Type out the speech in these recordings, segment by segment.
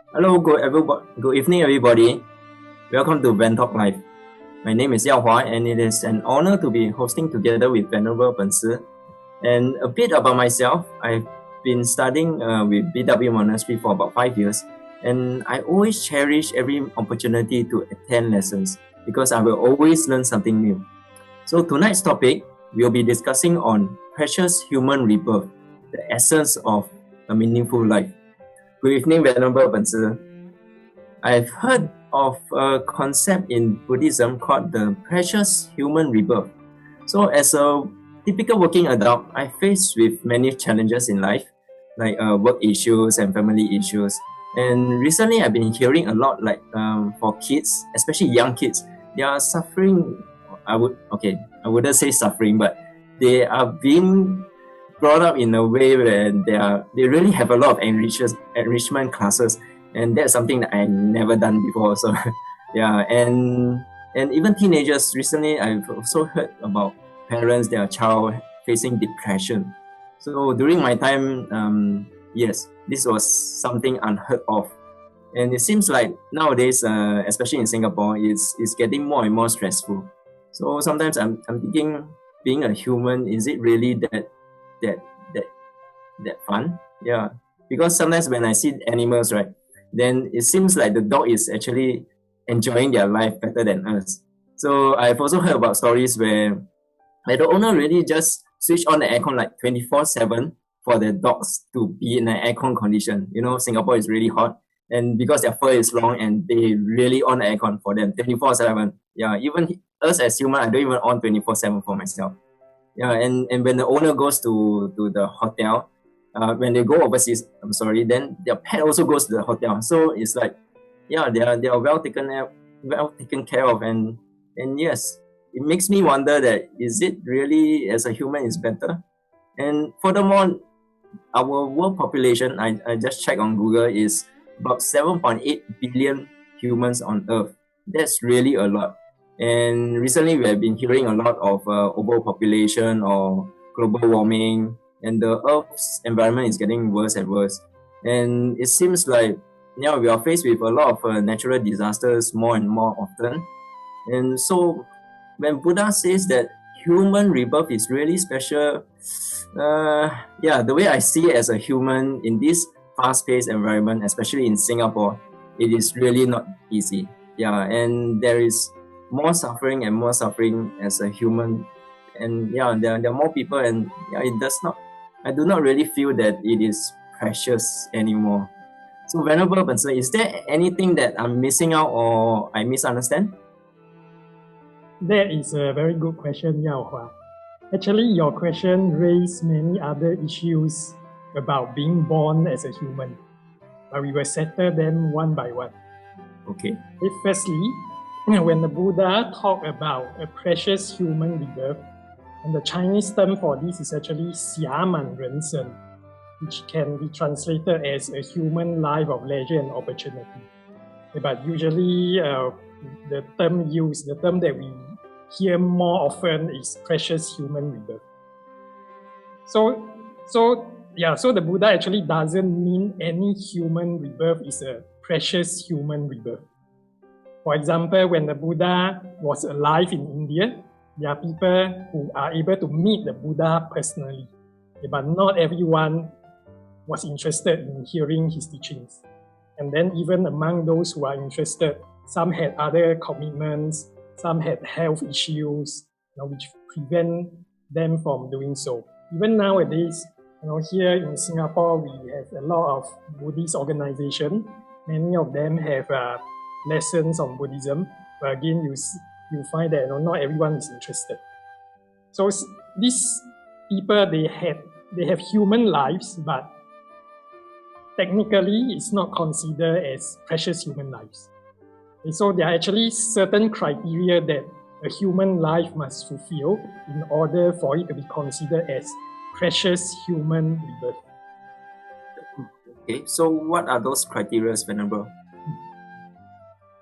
Hello, good evening, everybody. Welcome to VenTalk Live. My name is Yao Hua, and it is an honor to be hosting together with Venerable Bensi. And a bit about myself, I've been studying with BW Monastery for about 5 years, and I always cherish every opportunity to attend lessons because I will always learn something new. So tonight's topic, we'll be discussing on precious human rebirth, the essence of a meaningful life. Good evening, Venerable Bensi. I've heard of a concept in Buddhism called the precious human rebirth. So as a typical working adult, I face with many challenges in life, like work issues and family issues. And recently I've been hearing a lot for kids, especially young kids, they are suffering. I wouldn't say suffering, but they are being brought up in a way where they really have a lot of enrichment classes, and that's something that I never done before. So yeah, and even teenagers. Recently, I've also heard about parents, their child facing depression. So during my time, yes, this was something unheard of, and it seems like nowadays, especially in Singapore, it's getting more and more stressful. So sometimes I'm thinking, being a human, is it really that that that fun? Yeah, because sometimes when I see animals, right, then it seems like the dog is actually enjoying their life better than us. So I've also heard about stories where the owner really just switch on the aircon like 24/7 for the dogs to be in an aircon condition. You know, Singapore is really hot, and because their fur is long, and they really on the aircon for them 24/7. Yeah, even us as human, I don't even on 24/7 for myself. Yeah, and when the owner goes to the hotel, when they go overseas, I'm sorry, then their pet also goes to the hotel. So it's like, yeah, they are well taken care of, and yes, it makes me wonder that is it really as a human is better? And furthermore, our world population, I just checked on Google, is about 7.8 billion humans on Earth. That's really a lot. And recently, we have been hearing a lot of overpopulation or global warming, and the Earth's environment is getting worse and worse. And it seems like we are faced with a lot of natural disasters more and more often. And so, when Buddha says that human rebirth is really special, the way I see it as a human in this fast-paced environment, especially in Singapore, it is really not easy. Yeah, and there is more suffering and more suffering as a human, and there are more people, and I do not really feel that it is precious anymore. So, Venerable Benson, is there anything that I'm missing out or I misunderstand? That is a very good question, Yao Hua. Actually, your question raised many other issues about being born as a human, but we will settle them one by one. Okay. Firstly, when the Buddha talked about a precious human rebirth, and the Chinese term for this is actually 暇满人生, which can be translated as a human life of leisure and opportunity. But usually, the term that we hear more often is precious human rebirth. So the Buddha actually doesn't mean any human rebirth is a precious human rebirth. For example, when the Buddha was alive in India, there are people who are able to meet the Buddha personally, but not everyone was interested in hearing his teachings. And then even among those who are interested, some had other commitments, some had health issues, which prevent them from doing so. Even nowadays, here in Singapore, we have a lot of Buddhist organizations. Many of them have lessons on Buddhism, but again, you find that not everyone is interested. So these people, they have human lives, but technically, it's not considered as precious human lives. And so there are actually certain criteria that a human life must fulfill in order for it to be considered as precious human rebirth. Okay, so what are those criteria, Venerable?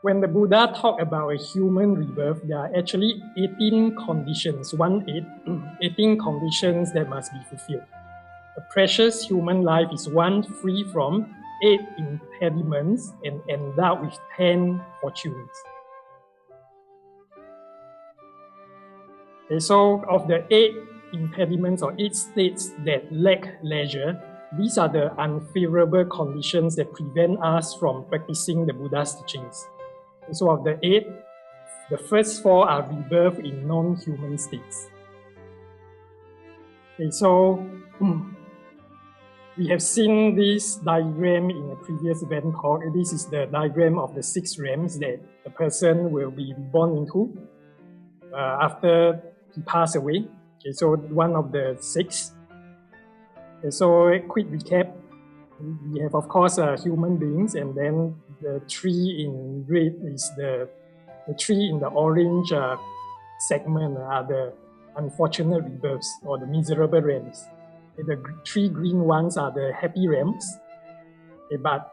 When the Buddha talked about a human rebirth, there are actually 18 conditions, 18 conditions that must be fulfilled. A precious human life is one free from 8 impediments and endowed with 10 fortunes. Okay, so of the 8 impediments or 8 states that lack leisure, these are the unfavorable conditions that prevent us from practicing the Buddha's teachings. And so of the 8, the first 4 are rebirth in non-human states. Okay, so we have seen this diagram in a previous VenTalk. This is the diagram of the 6 realms that a person will be born into after he passed away. Okay, so one of the 6. Okay, so a quick recap. We have, of course, human beings, and then the 3 in red is the 3 in the orange segment are the unfortunate rebirths or the miserable realms. Okay, the 3 green ones are the happy realms. Okay, but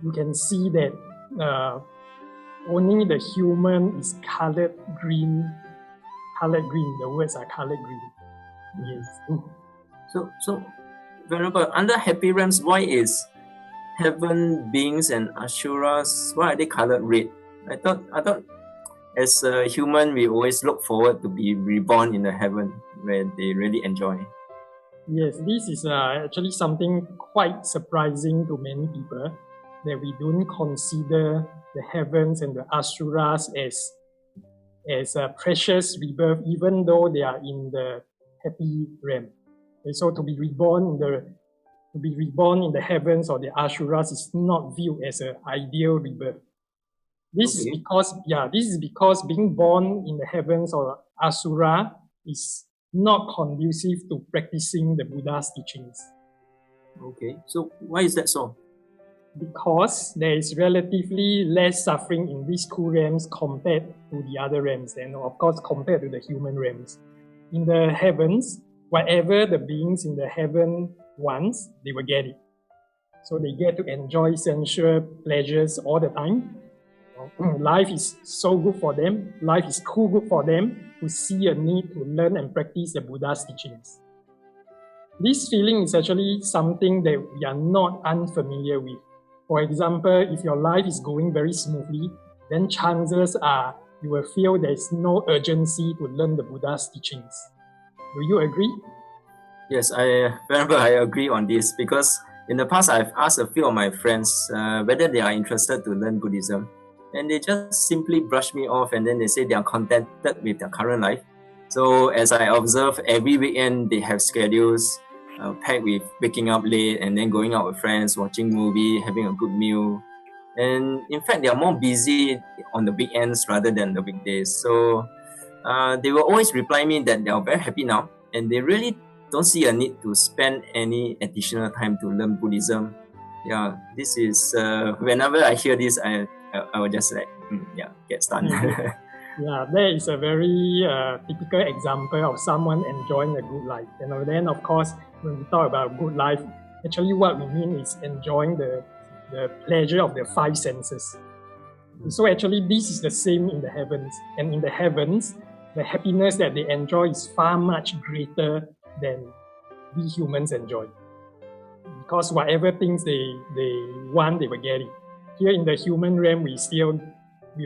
you can see that only the human is colored green. Colored green. The words are colored green. Yes. So, Venerable, under happy realms, why is heaven beings and asuras, why are they colored red? I thought as a human, we always look forward to be reborn in the heaven where they really enjoy. Yes, this is actually something quite surprising to many people, that we don't consider the heavens and the asuras as a precious rebirth, even though they are in the happy realm. Okay, so to be reborn in the heavens or the asuras is not viewed as an ideal rebirth. This is because being born in the heavens or asura is not conducive to practicing the Buddha's teachings. Okay, so why is that so? Because there is relatively less suffering in these 2 realms compared to the other realms, and of course compared to the human realms. In the heavens, whatever the beings in the heaven want, they will get it. So they get to enjoy sensual pleasures all the time. Life is so good for them. Life is too good for them to see a need to learn and practice the Buddha's teachings. This feeling is actually something that we are not unfamiliar with. For example, if your life is going very smoothly, then chances are you will feel there is no urgency to learn the Buddha's teachings. Do you agree? Yes, I agree on this, because in the past I've asked a few of my friends whether they are interested to learn Buddhism, and they just simply brush me off, and then they say they are contented with their current life. So as I observe, every weekend they have schedules packed with waking up late and then going out with friends, watching movie, having a good meal. And in fact, they are more busy on the weekends rather than the weekdays. So they will always reply me that they are very happy now, and they really don't see a need to spend any additional time to learn Buddhism. Yeah, this is whenever I hear this, I will just like get stunned. Yeah, that is a very typical example of someone enjoying a good life. Then of course, when we talk about good life, actually what we mean is enjoying the pleasure of the 5 senses. So actually this is the same in the heavens. And in the heavens, the happiness that they enjoy is far much greater than we humans enjoy. Because whatever things they want, they will get it. Here in the human realm, we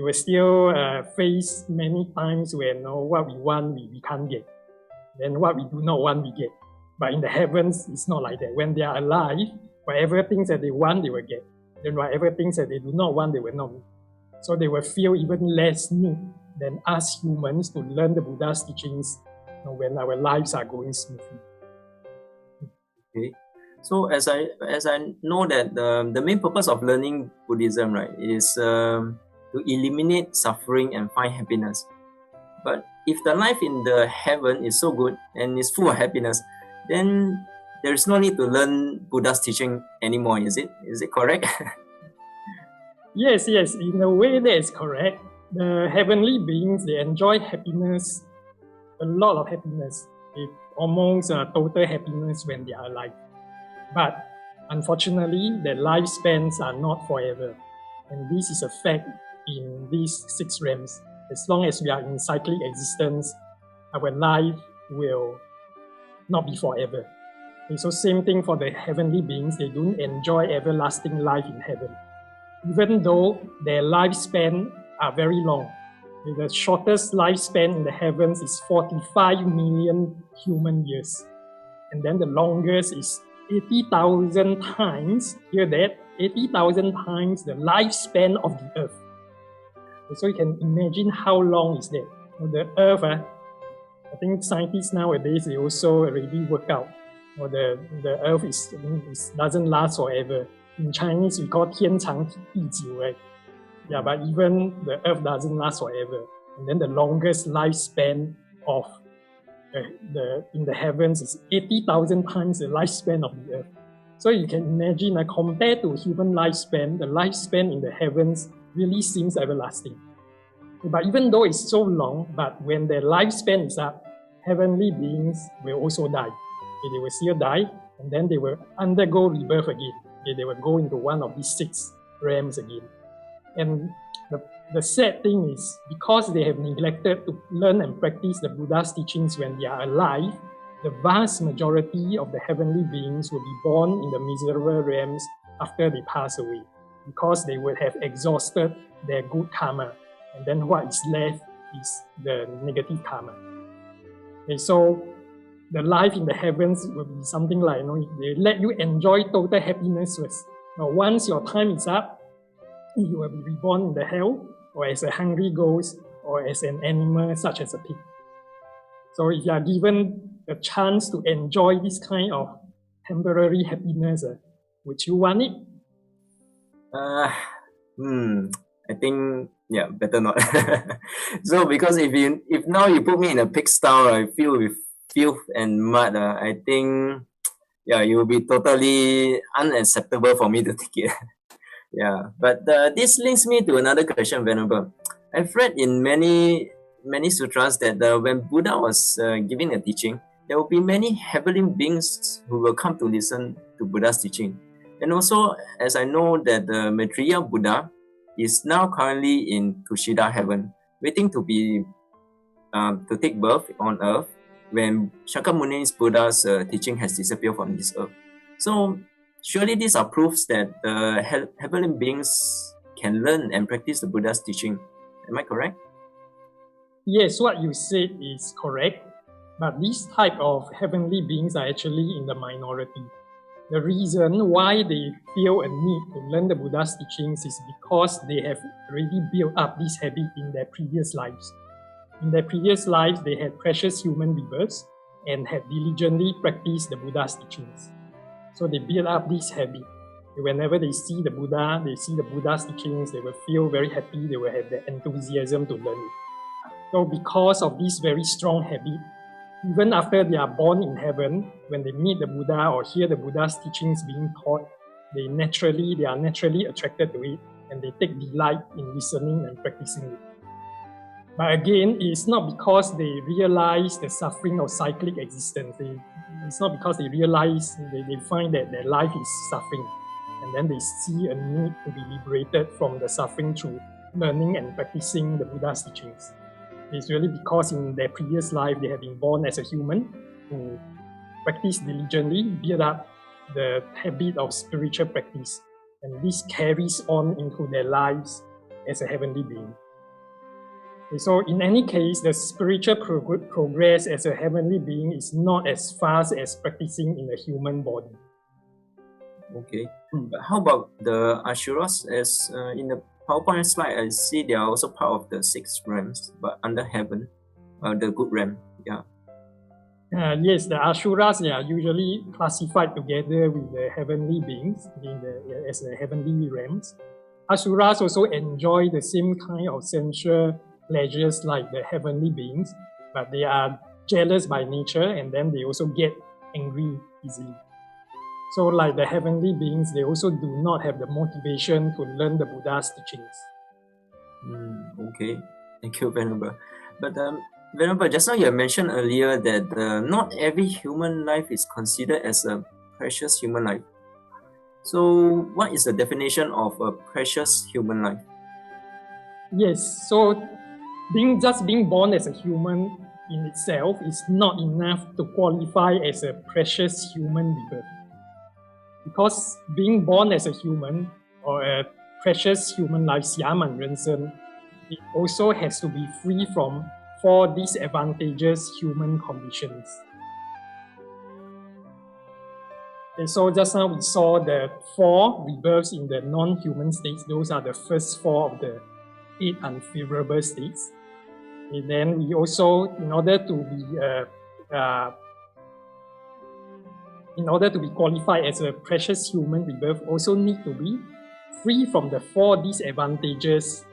will still face many times when what we want, we can't get. Then what we do not want, we get. But in the heavens, it's not like that. When they are alive, whatever things that they want, they will get. Then whatever things that they do not want, they will not get. So they will feel even less need than us humans to learn the Buddha's teachings when our lives are going smoothly. Okay. So as I know that the main purpose of learning Buddhism, right, is to eliminate suffering and find happiness. But if the life in the heaven is so good and is full of happiness, then there is no need to learn Buddha's teaching anymore, is it? Is it correct? Yes, in a way that is correct. The heavenly beings, they enjoy happiness, a lot of happiness, almost total happiness when they are alive. But unfortunately, their lifespans are not forever. And this is a fact in these 6 realms. As long as we are in cyclic existence, our life will not be forever. Okay, so same thing for the heavenly beings, they don't enjoy everlasting life in heaven, even though their lifespan are very long. Okay, the shortest lifespan in the heavens is 45 million human years. And then the longest is 80,000 times, hear that, 80,000 times the lifespan of the earth. So you can imagine how long is that. The earth, I think scientists nowadays, they also already work out, the earth doesn't last forever. In Chinese, we call 天长地久, right? Yeah, but even the earth doesn't last forever. And then the longest lifespan of in the heavens is 80,000 times the lifespan of the earth. So you can imagine, compared to human lifespan, the lifespan in the heavens really seems everlasting. But even though it's so long, but when their lifespan is up, heavenly beings will also die. Okay, they will still die, and then they will undergo rebirth again. Okay, they will go into one of these 6 realms again. And the sad thing is, because they have neglected to learn and practice the Buddha's teachings when they are alive, the vast majority of the heavenly beings will be born in the miserable realms after they pass away, because they would have exhausted their good karma, and then what is left is the negative karma. Okay, so the life in the heavens will be something like, they let you enjoy total happiness first. Now, once your time is up, you will be reborn in the hell, or as a hungry ghost, or as an animal such as a pig. So if you are given the chance to enjoy this kind of temporary happiness, would you want it? I think, better not. So because if now you put me in a pig style, filled with filth and mud, I think, it will be totally unacceptable for me to take it. But this links me to another question, Venerable. I've read in many sutras that when Buddha was giving a teaching, there will be many heavenly beings who will come to listen to Buddha's teaching. And also, as I know that the Maitreya Buddha is now currently in Tushita heaven, waiting to be to take birth on earth when Shakyamuni's Buddha's teaching has disappeared from this earth. So surely these are proofs that the heavenly beings can learn and practice the Buddha's teaching. Am I correct? Yes, what you said is correct. But these type of heavenly beings are actually in the minority. The reason why they feel a need to learn the Buddha's teachings is because they have already built up this habit in their previous lives. In their previous lives, they had precious human rebirths and had diligently practiced the Buddha's teachings. So they build up this habit. Whenever they see the Buddha, they see the Buddha's teachings, they will feel very happy, they will have the enthusiasm to learn it. So because of this very strong habit, even after they are born in heaven, when they meet the Buddha or hear the Buddha's teachings being taught, they are naturally attracted to it, and they take delight in listening and practicing it. But again, it's not because they realize the suffering of cyclic existence. It's not because they realize, they find that their life is suffering, and then they see a need to be liberated from the suffering through learning and practicing the Buddha's teachings. It's really because in their previous life, they have been born as a human who practiced diligently, build up the habit of spiritual practice, and this carries on into their lives as a heavenly being. Okay, so in any case, the spiritual progress as a heavenly being is not as fast as practicing in a human body. Okay, but how about the Asuras? As in the PowerPoint slide, I see they are also part of the 6 realms, but under heaven, the good realm. Yes, the Asuras are usually classified together with the heavenly beings as the heavenly realms. Asuras also enjoy the same kind of sensual pleasures like the heavenly beings, but they are jealous by nature, and then they also get angry easily. So like the heavenly beings, they also do not have the motivation to learn the Buddha's teachings. Okay, thank you, Venerable. But Venerable, just now you mentioned earlier that not every human life is considered as a precious human life. So what is the definition of a precious human life? Yes, so being born as a human in itself is not enough to qualify as a precious human rebirth. Because being born as a human or a precious human life, 侠满人生, it also has to be free from 4 disadvantageous human conditions. Okay, so just now we saw the 4 rebirths in the non-human states. Those are the first 4 of the 8 unfavorable states. And then we also, in order to be qualified as a precious human rebirth, also need to be free from the 4 disadvantageous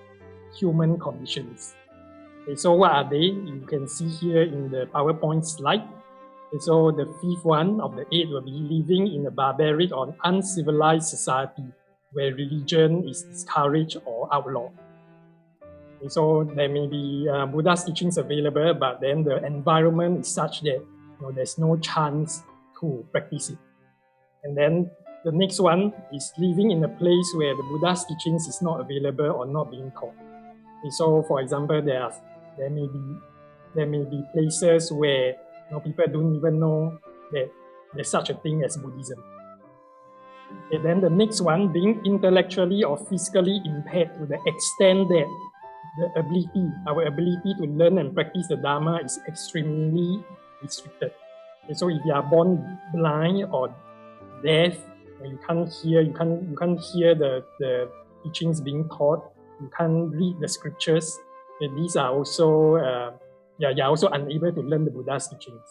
human conditions. Okay, so what are they? You can see here in the PowerPoint slide. Okay, so the 5th one of the 8 will be living in a barbaric or uncivilized society where religion is discouraged or outlawed. Okay, so there may be Buddha's teachings available, but then the environment is such that there's no chance to practice it. And then the next one is living in a place where the Buddha's teachings is not available or not being taught. Okay, so for example, there may be places where people don't even know that there's such a thing as Buddhism. Okay, then the next one, being intellectually or physically impaired to the extent that our ability to learn and practice the Dharma is extremely restricted. Okay, so if you are born blind or deaf, you can't hear the teachings being taught, you can't read the scriptures, and these are also you're also unable to learn the Buddha's teachings.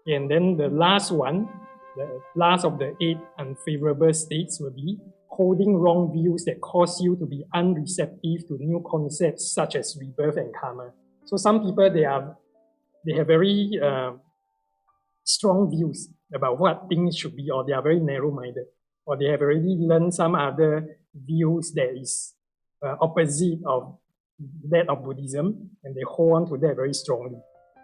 And then the last one, the last of the 8 unfavorable states will be holding wrong views that cause you to be unreceptive to new concepts such as rebirth and karma. So some people, they have very strong views about what things should be, or they are very narrow-minded, or they have already learned some other views that is opposite of that of Buddhism, and they hold on to that very strongly.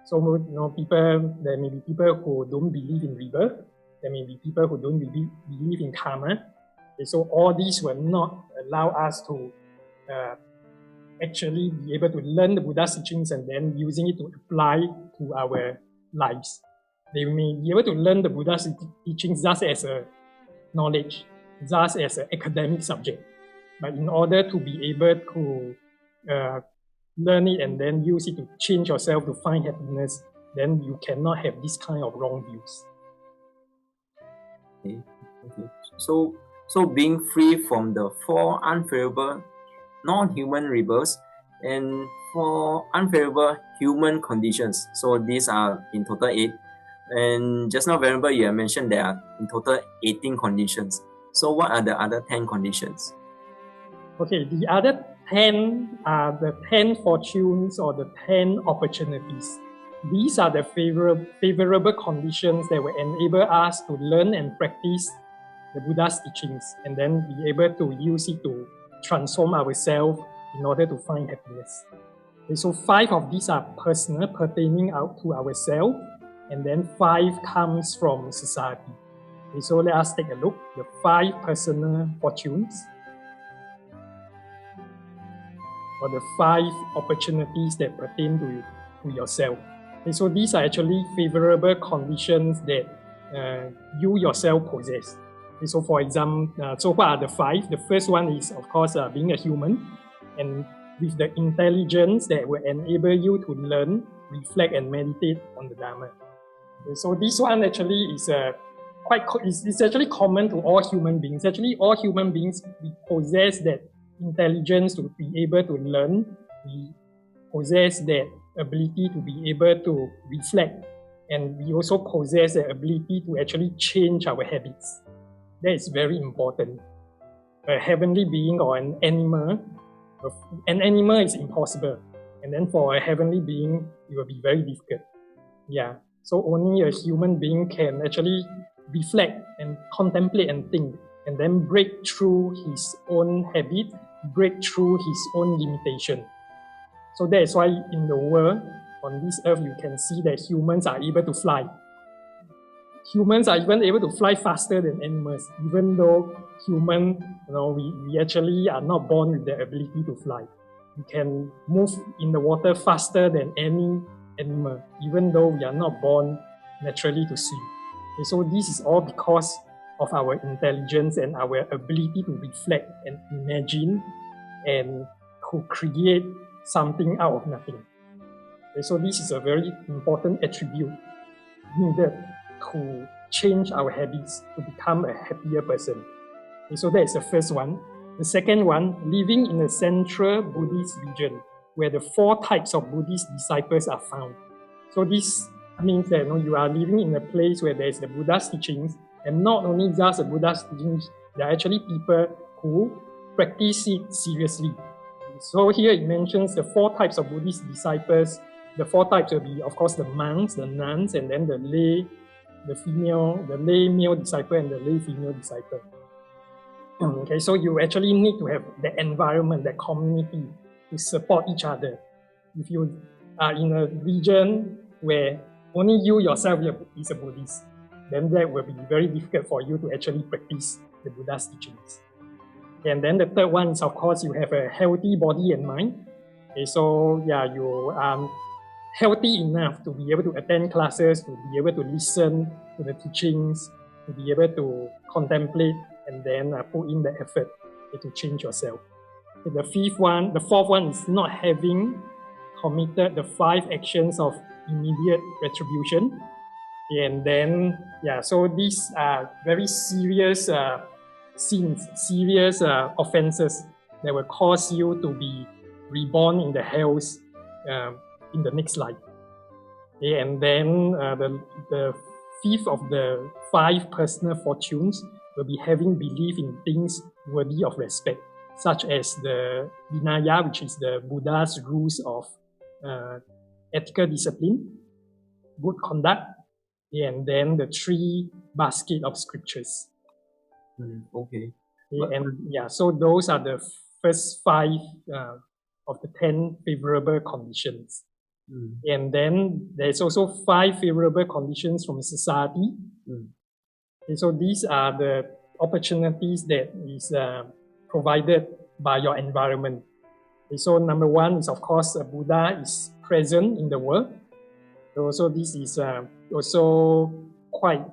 So there may be people who don't believe in rebirth, there may be people who don't believe in karma. Okay, so all these will not allow us to actually be able to learn the Buddha's teachings and then using it to apply to our lives. They may be able to learn the Buddha's teachings just as a knowledge, just as an academic subject. But in order to be able to learn it and then use it to change yourself to find happiness, then you cannot have this kind of wrong views. Okay. So being free from the 4 unfavorable non-human rebirths and 4 unfavorable human conditions. So these are in total 8. And just now, Venerable, you have mentioned there are in total 18 conditions. So what are the other 10 conditions? Okay, the other 10 are the 10 fortunes or the 10 opportunities. These are the favorable conditions that will enable us to learn and practice the Buddha's teachings and then be able to use it to transform ourselves in order to find happiness. Okay, so 5 of these are personal, pertaining out to ourselves, and then 5 comes from society. Okay, so let us take a look. The 5 personal fortunes, or the 5 opportunities that pertain to yourself. Okay, so these are actually favorable conditions that you yourself possess. Okay, so for example, so what are the 5? The first one is, of course, being a human, and with the intelligence that will enable you to learn, reflect, and meditate on the Dharma. Okay, so this one actually is it's actually common to all human beings. Actually, all human beings, we possess that intelligence to be able to learn. We possess that ability to be able to reflect, and we also possess the ability to actually change our habits. That is very important. A heavenly being or an animal is impossible, and then for a heavenly being, it will be very difficult. Yeah. So only a human being can actually reflect and contemplate and think, and then break through his own habit, break through his own limitation. So that is why in the world, on this earth, you can see that humans are able to fly. Humans are even able to fly faster than animals, even though we actually are not born with the ability to fly. We can move in the water faster than any animal, even though we are not born naturally to swim. Okay, so this is all because of our intelligence and our ability to reflect and imagine and to create something out of nothing. Okay, so this is a very important attribute needed to change our habits to become a happier person. Okay, so that is the first one. The second one, living in a central Buddhist region where the 4 types of Buddhist disciples are found. So this means that you are living in a place where there is the Buddha's teachings, and not only just the Buddha's teachings, there are actually people who practice it seriously. So here it mentions the 4 types of Buddhist disciples. The 4 types will be, of course, the monks, the nuns, and then the lay male disciple and the lay female disciple. Okay, so you actually need to have the environment, the community to support each other. If you are in a region where only you yourself is a Buddhist, then that will be very difficult for you to actually practice the Buddha's teachings. And then the third one is, of course, you have a healthy body and mind. Okay, so you are healthy enough to be able to attend classes, to be able to listen to the teachings, to be able to contemplate and then put in the effort to change yourself. Okay, the fourth one is not having committed the 5 actions of immediate retribution. And then, so these are very serious sins, serious offenses that will cause you to be reborn in the hells in the next life. Okay, and then the fifth of the 5 personal fortunes will be having belief in things worthy of respect, such as the Vinaya, which is the Buddha's rules of ethical discipline, good conduct, and then the 3 basket of scriptures. Okay. And so those are the first 5 of the 10 favorable conditions. And then there's also 5 favorable conditions from society. Okay, so these are the opportunities that is provided by your environment. Okay, so number 1 is, of course, Buddha is present in the world. So this is also quite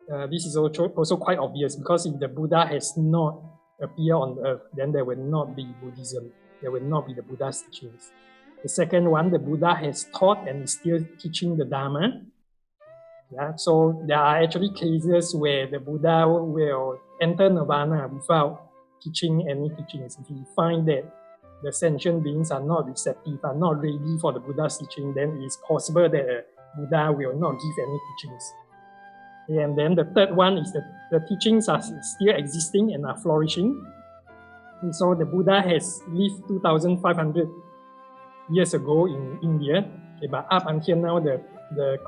obvious, because if the Buddha has not appeared on earth, then there will not be Buddhism. There will not be the Buddha's teachings. The second one, the Buddha has taught and is still teaching the Dharma. So there are actually cases where the Buddha will enter Nirvana without teaching any teachings. If you find that the sentient beings are not receptive, are not ready for the Buddha's teaching, then it is possible that a Buddha will not give any teachings. And then the third one is that the teachings are still existing and are flourishing. And so the Buddha has lived 2,500 years ago in India, but up until now, the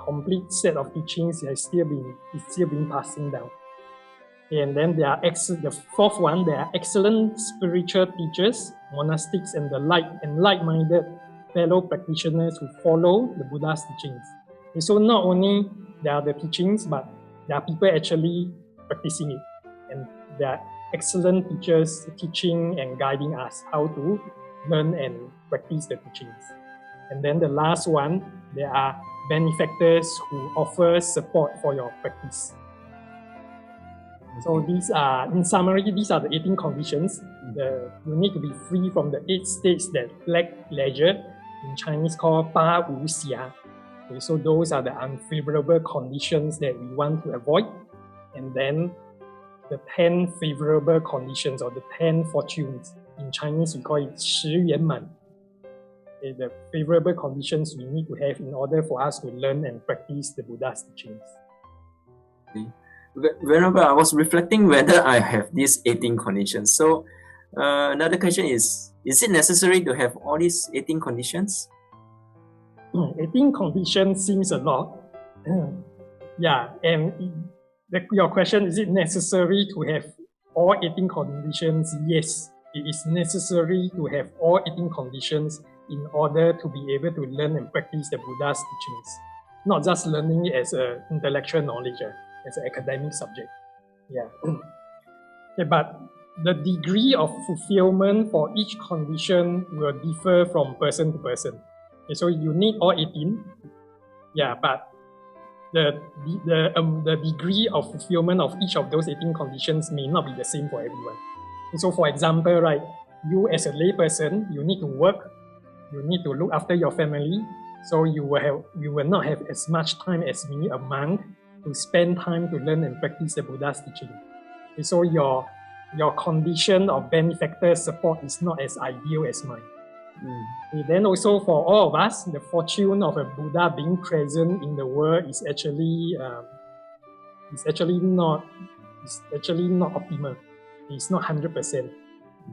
complete set of teachings is still being passing down. And then the fourth one, there are excellent spiritual teachers, monastics, and like-minded fellow practitioners who follow the Buddha's teachings. And so not only there are the teachings, but there are people actually practicing it. And there are excellent teachers teaching and guiding us how to learn and practice the teachings. And then the last one, there are benefactors who offer support for your practice. So these are, in summary, these are the 18 conditions. You need to be free from the 8 states that lack pleasure, in Chinese called 八无暇. Okay, so those are the unfavorable conditions that we want to avoid. And then the 10 favorable conditions, or the 10 fortunes. In Chinese, we call it 十圆满. Okay, the favorable conditions we need to have in order for us to learn and practice the Buddha's teachings. Okay. Whenever I was reflecting whether I have these 18 conditions. So another question is it necessary to have all these 18 conditions? 18 conditions seems a lot. And your question, is it necessary to have all 18 conditions? Yes, it is necessary to have all 18 conditions in order to be able to learn and practice the Buddha's teachings. Not just learning it as an intellectual knowledge, as an academic subject. Okay, but the degree of fulfillment for each condition will differ from person to person. Okay, so you need all 18. Yeah, but the degree of fulfillment of each of those 18 conditions may not be the same for everyone. And so for example, right, you as a layperson, you need to work, you need to look after your family, so you will not have as much time as me, a monk, to spend time to learn and practice the Buddha's teaching. Okay, so your condition of benefactor support is not as ideal as mine. Okay, then also for all of us, the fortune of a Buddha being present in the world is actually not optimal. It's not 100%.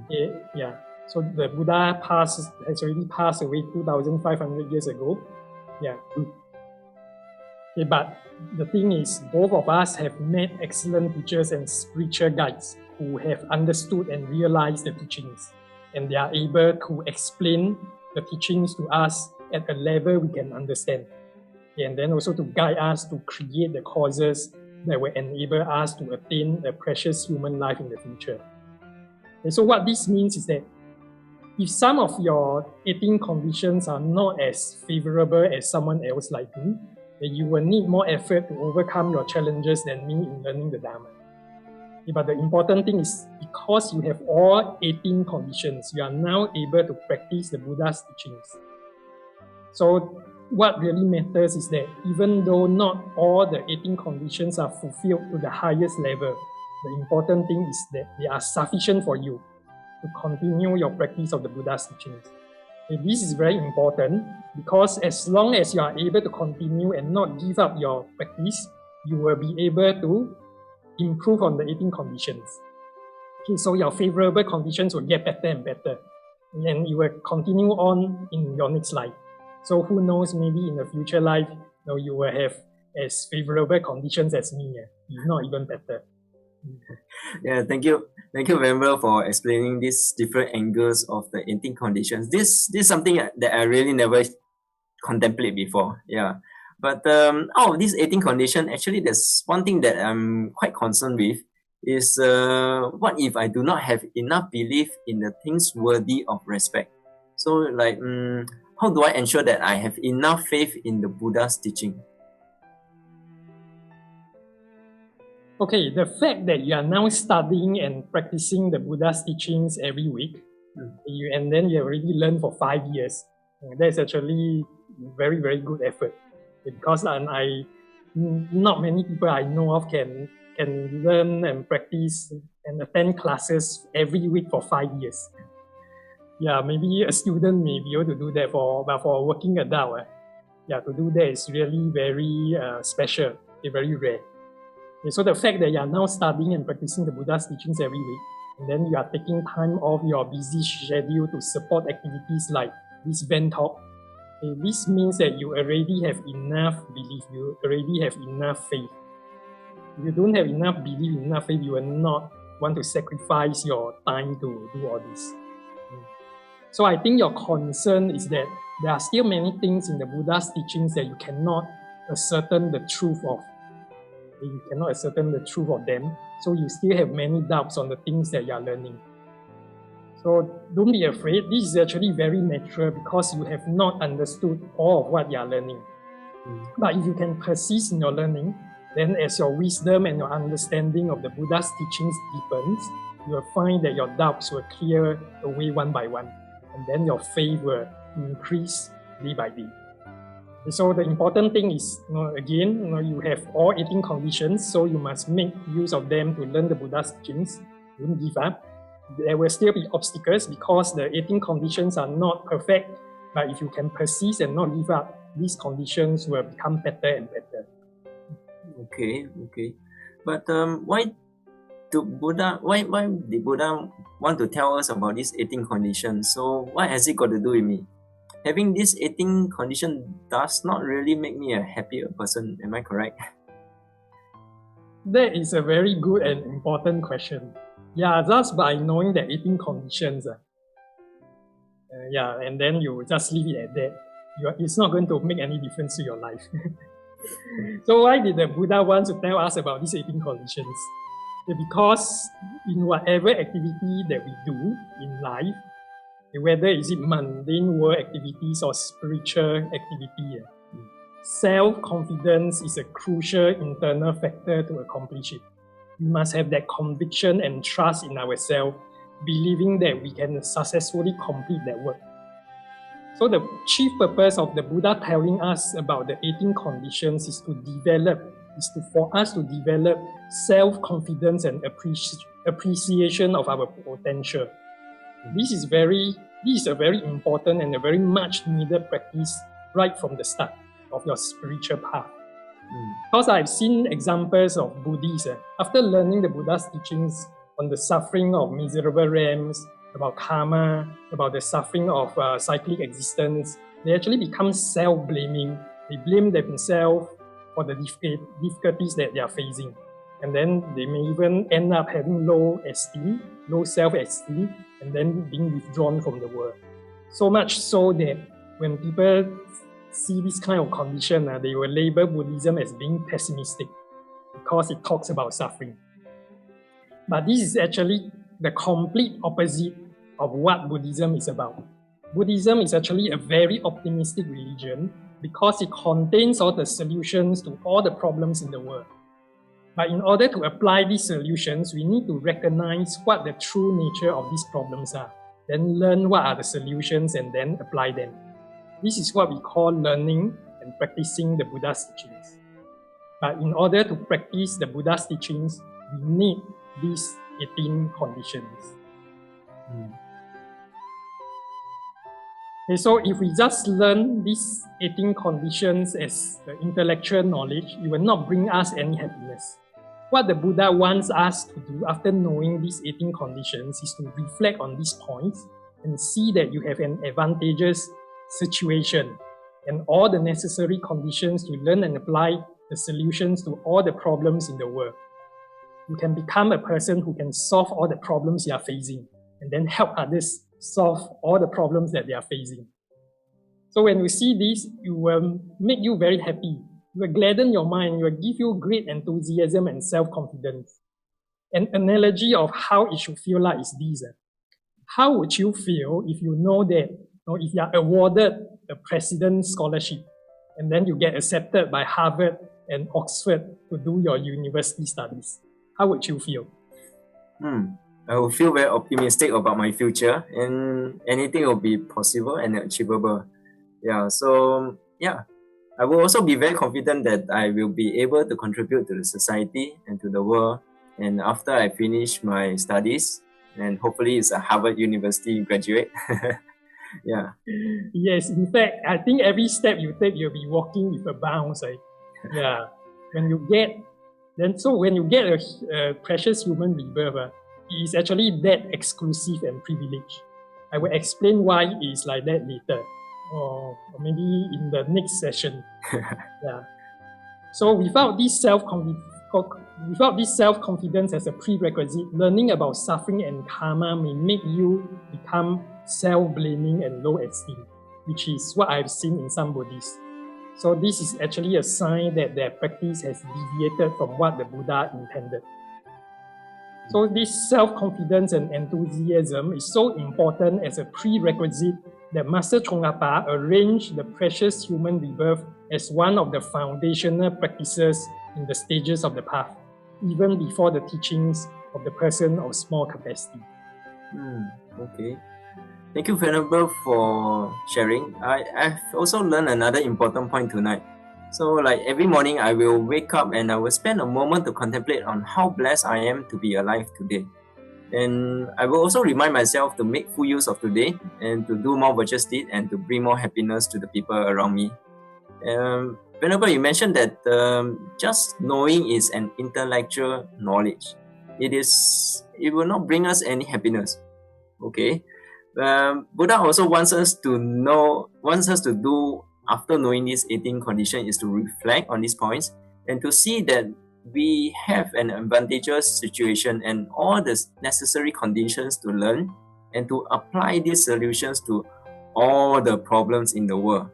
Okay, yeah. So the Buddha has already passed away 2,500 years ago. Yeah. Okay, but the thing is, both of us have met excellent teachers and spiritual guides who have understood and realized the teachings, and they are able to explain the teachings to us at a level we can understand, and then also to guide us to create the causes that will enable us to attain a precious human life in the future. And so what this means is that if some of your 18 conditions are not as favorable as someone else like me, then you will need more effort to overcome your challenges than me in learning the Dharma. Okay, but the important thing is, because you have all 18 conditions, you are now able to practice the Buddha's teachings. So what really matters is that even though not all the 18 conditions are fulfilled to the highest level, the important thing is that they are sufficient for you to continue your practice of the Buddha's teachings. Okay, this is very important because as long as you are able to continue and not give up your practice, you will be able to improve on the 18 conditions. Okay, so your favorable conditions will get better and better, and you will continue on in your next life. So who knows, maybe in the future life, you will have as favorable conditions as me, if not even better. Yeah, thank you, Venerable, for explaining these different angles of the 18 conditions. This is something that I really never contemplate before. Yeah, but out of these 18 conditions, actually, there's one thing that I'm quite concerned with is what if I do not have enough belief in the things worthy of respect? So, like, how do I ensure that I have enough faith in the Buddha's teaching? Okay, the fact that you are now studying and practicing the Buddha's teachings every week, and then you already learned for 5 years, that's actually very, very good effort. Because not many people I know of can learn and practice and attend classes every week for 5 years. Yeah, maybe a student may be able to do that, but for a working adult, to do that is really very special, very rare. Okay, so the fact that you are now studying and practicing the Buddha's teachings every week, and then you are taking time off your busy schedule to support activities like this VenTalk, okay, this means that you already have enough belief, you already have enough faith. If you don't have enough belief, enough faith, you will not want to sacrifice your time to do all this. So I think your concern is that there are still many things in the Buddha's teachings that you cannot ascertain the truth of. You cannot ascertain the truth of them, so you still have many doubts on the things that you are learning. So don't be afraid. This is actually very natural because you have not understood all of what you are learning. But if you can persist in your learning, then as your wisdom and your understanding of the Buddha's teachings deepens, you will find that your doubts will clear away one by one, and then your faith will increase day by day. So the important thing is, you have all 18 conditions, so you must make use of them to learn the Buddha's teachings. Don't give up. There will still be obstacles because the 18 conditions are not perfect, but if you can persist and not give up, these conditions will become better and better. Okay. But why did Buddha want to tell us about these 18 conditions? So what has it got to do with me? Having these 18 conditions does not really make me a happier person. Am I correct? That is a very good and important question. Yeah, just by knowing the 18 conditions, and then you just leave it at that. It's not going to make any difference to your life. So why did the Buddha want to tell us about these 18 conditions? Because in whatever activity that we do in life, whether is it mundane world activities or spiritual activity. Self-confidence is a crucial internal factor to accomplish it. We must have that conviction and trust in ourselves, believing that we can successfully complete that work. So the chief purpose of the Buddha telling us about the 18 conditions is for us to develop self-confidence and appreciation of our potential. This is a very important and a very much needed practice right from the start of your spiritual path. Because I've seen examples of Buddhists, after learning the Buddha's teachings on the suffering of miserable realms, about karma, about the suffering of cyclic existence, they actually become self-blaming. They blame themselves for the difficulties that they are facing. And then they may even end up having low self-esteem, and then being withdrawn from the world. So much so that when people see this kind of condition, they will label Buddhism as being pessimistic because it talks about suffering. But this is actually the complete opposite of what Buddhism is about. Buddhism is actually a very optimistic religion because it contains all the solutions to all the problems in the world. But in order to apply these solutions, we need to recognize what the true nature of these problems are, then learn what are the solutions and then apply them. This is what we call learning and practicing the Buddha's teachings. But in order to practice the Buddha's teachings, we need these 18 conditions. Okay, so if we just learn these 18 conditions as the intellectual knowledge, it will not bring us any happiness. What the Buddha wants us to do after knowing these 18 conditions is to reflect on these points and see that you have an advantageous situation and all the necessary conditions to learn and apply the solutions to all the problems in the world. You can become a person who can solve all the problems you are facing and then help others solve all the problems that they are facing. So when you see this, it will make you very happy. It will gladden your mind. It will give you great enthusiasm and self-confidence. An analogy of how it should feel like is this. How would you feel if you know that if you are awarded a president's scholarship and then you get accepted by Harvard and Oxford to do your university studies? How would you feel? I will feel very optimistic about my future and anything will be possible and achievable. I will also be very confident that I will be able to contribute to the society and to the world. And after I finish my studies, and hopefully it's a Harvard University graduate. Yes, in fact, I think every step you take, you'll be walking with a bounce. When you get a precious human rebirth, it is actually that exclusive and privileged. I will explain why it is like that later, or maybe in the next session. So without this self-confidence as a prerequisite, learning about suffering and karma may make you become self-blaming and low esteem, which is what I've seen in some Buddhists. So this is actually a sign that their practice has deviated from what the Buddha intended. So this self-confidence and enthusiasm is so important as a prerequisite that Master Chongapa arranged the precious human rebirth as one of the foundational practices in the stages of the path, even before the teachings of the person of small capacity. Okay. Thank you, Venerable, for sharing. I've also learned another important point tonight. So like every morning, I will wake up and I will spend a moment to contemplate on how blessed I am to be alive today. And I will also remind myself to make full use of today and to do more virtuous deeds and to bring more happiness to the people around me. Venerable, you mentioned that just knowing is an intellectual knowledge. It will not bring us any happiness. Okay. Buddha also wants us to do after knowing these 18 conditions is to reflect on these points and to see that we have an advantageous situation and all the necessary conditions to learn and to apply these solutions to all the problems in the world.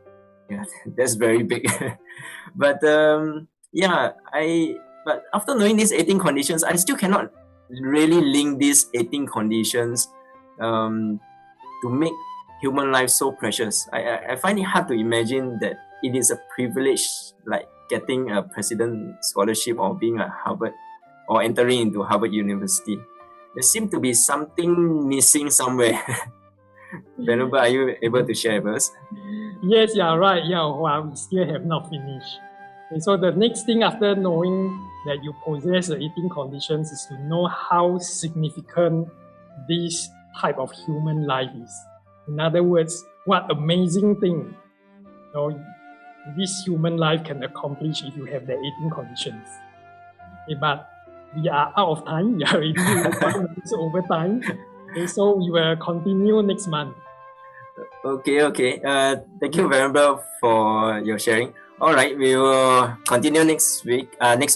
That's very big. But after knowing these 18 conditions, I still cannot really link these 18 conditions to to make human life so precious. I find it hard to imagine that it is a privilege like getting a president scholarship or being a Harvard or entering into Harvard University. There seems to be something missing somewhere. Venerable, are you able to share with us? Yes, you are right. Yeah, well, we still have not finished. Okay, so the next thing after knowing that you possess the 18 conditions is to know how significant this type of human life is. In other words, what amazing thing this human life can accomplish if you have the 18 conditions. Okay, but we are out of time. We are already 1 minute over time. Okay, so we will continue next month. Okay. Thank you, Venerable, for your sharing. All right, we will continue next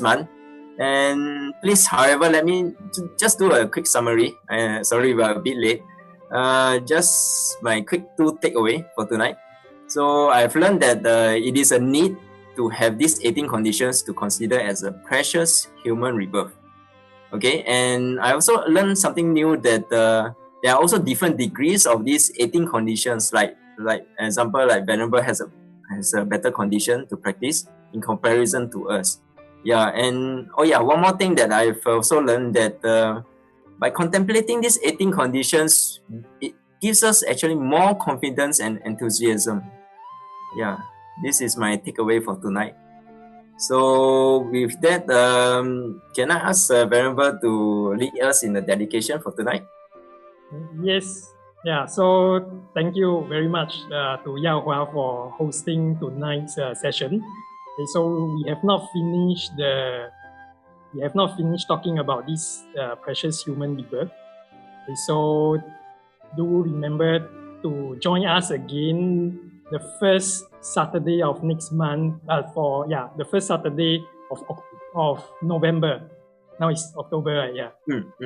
month. And please, however, let me just do a quick summary. Sorry, we're a bit late. Just my quick 2 takeaway for tonight. So I've learned that it is a need to have these 18 conditions to consider as a precious human rebirth. Okay, and I also learned something new that there are also different degrees of these 18 conditions. Like example, like Venerable has a better condition to practice in comparison to us. Yeah, and one more thing that I've also learned that by contemplating these 18 conditions, it gives us actually more confidence and enthusiasm. Yeah, this is my takeaway for tonight. So with that, can I ask Venerable to lead us in the dedication for tonight? Yes. Yeah. So thank you very much to Yao Hua for hosting tonight's session. Okay, so we have not finished talking about this precious human rebirth. Okay, so do remember to join us again the first Saturday of next month. The first Saturday of November. Now it's October, right? Yeah.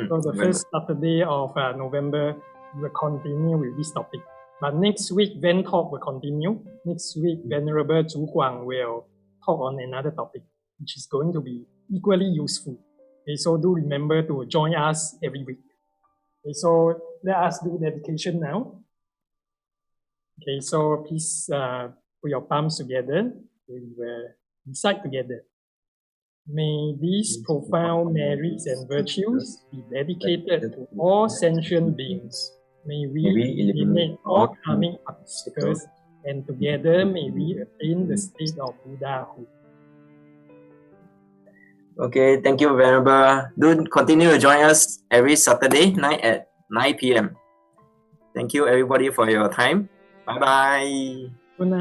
So the first Saturday of November, we will continue with this topic. But next week, VenTalk will continue. Next week, Venerable Zhu Guang will talk on another topic, which is going to be equally useful. Okay, so do remember to join us every week. Okay, so let us do dedication now. Okay, so please put your palms together. We will recite together. May these profound merits and virtues be dedicated to all sentient beings. May we eliminate all karmic obstacles, and together may we attain the state of Buddhahood. Okay, thank you, Venerable. Do continue to join us every Saturday night at 9 p.m. Thank you, everybody, for your time. Bye-bye.